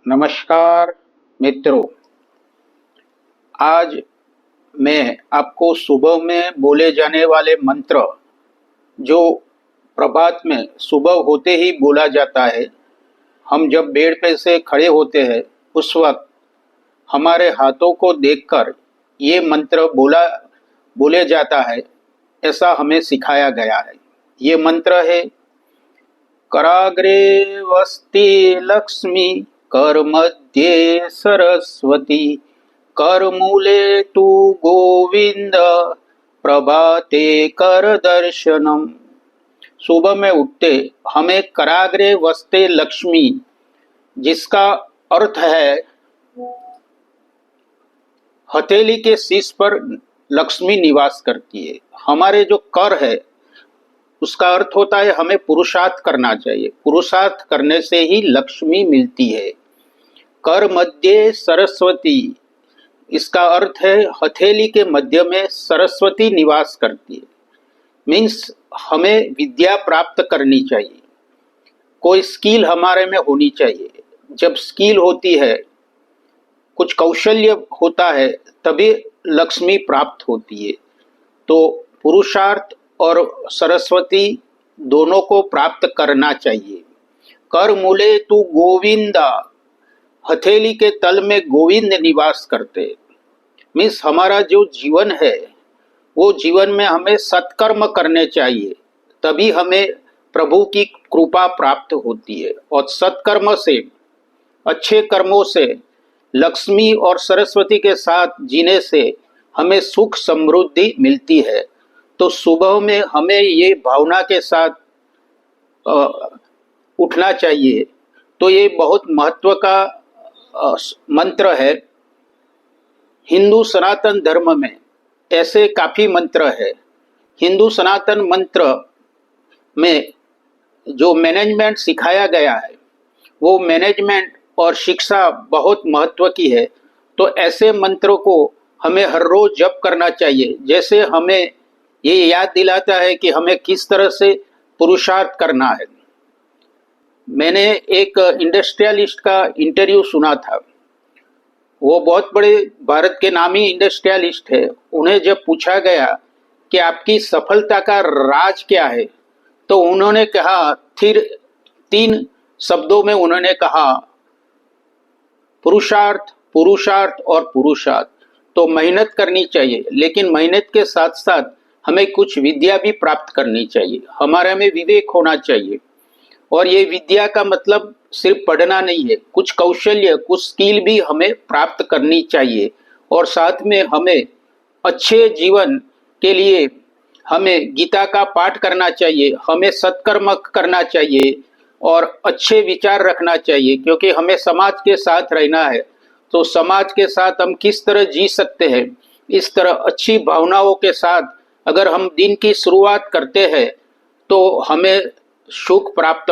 नमस्कार मित्रों, आज मैं आपको सुबह में बोले जाने वाले मंत्र जो प्रभात में सुबह होते ही बोला जाता है। हम जब बेड पे से खड़े होते हैं उस वक्त हमारे हाथों को देखकर ये मंत्र बोले जाता है, ऐसा हमें सिखाया गया है। ये मंत्र है, कराग्रे वस्ति लक्ष्मी करमध्ये सरस्वती करमूले तु गोविंद प्रभाते कर दर्शनम। सुबह में उठते हमें कराग्रे वस्ते लक्ष्मी, जिसका अर्थ है हथेली के शीश पर लक्ष्मी निवास करती है। हमारे जो कर है उसका अर्थ होता है हमें पुरुषार्थ करना चाहिए, पुरुषार्थ करने से ही लक्ष्मी मिलती है। कर मध्य सरस्वती, इसका अर्थ है हथेली के मध्य में सरस्वती निवास करती है। मीन्स हमें विद्या प्राप्त करनी चाहिए, कोई स्किल हमारे में होनी चाहिए। जब स्किल होती है, कुछ कौशल्य होता है, तभी लक्ष्मी प्राप्त होती है। तो पुरुषार्थ और सरस्वती दोनों को प्राप्त करना चाहिए। कर मूले तू गोविंदा, हथेली के तल में गोविंद निवास करते। मीन्स हमारा जो जीवन है वो जीवन में हमें सत्कर्म करने चाहिए, तभी हमें प्रभु की कृपा प्राप्त होती है। और सत्कर्म से, अच्छे कर्मों से, लक्ष्मी और सरस्वती के साथ जीने से हमें सुख समृद्धि मिलती है। तो सुबह में हमें ये भावना के साथ उठना चाहिए। तो ये बहुत महत्व का मंत्र है। हिंदू सनातन धर्म में ऐसे काफ़ी मंत्र है। हिंदू सनातन मंत्र में जो मैनेजमेंट सिखाया गया है वो मैनेजमेंट और शिक्षा बहुत महत्व की है। तो ऐसे मंत्रों को हमें हर रोज जप करना चाहिए, जैसे हमें ये याद दिलाता है कि हमें किस तरह से पुरुषार्थ करना है। मैंने एक इंडस्ट्रियलिस्ट का इंटरव्यू सुना था। वो बहुत बड़े भारत के नामी इंडस्ट्रियलिस्ट है। उन्हें जब पूछा गया कि आपकी सफलता का राज क्या है, तो उन्होंने कहा, फिर 3 शब्दों में उन्होंने कहा, पुरुषार्थ, पुरुषार्थ और पुरुषार्थ। तो मेहनत करनी चाहिए, लेकिन मेहनत के साथ साथ हमें कुछ विद्या भी प्राप्त करनी चाहिए। हमारे में विवेक होना चाहिए। और ये विद्या का मतलब सिर्फ पढ़ना नहीं है, कुछ कौशल्य, कुछ स्किल भी हमें प्राप्त करनी चाहिए। और साथ में हमें अच्छे जीवन के लिए हमें गीता का पाठ करना चाहिए, हमें सत्कर्म करना चाहिए और अच्छे विचार रखना चाहिए, क्योंकि हमें समाज के साथ रहना है। तो समाज के साथ हम किस तरह जी सकते हैं, इस तरह अच्छी भावनाओं के साथ अगर हम दिन की शुरुआत करते हैं तो हमें सुख प्राप्त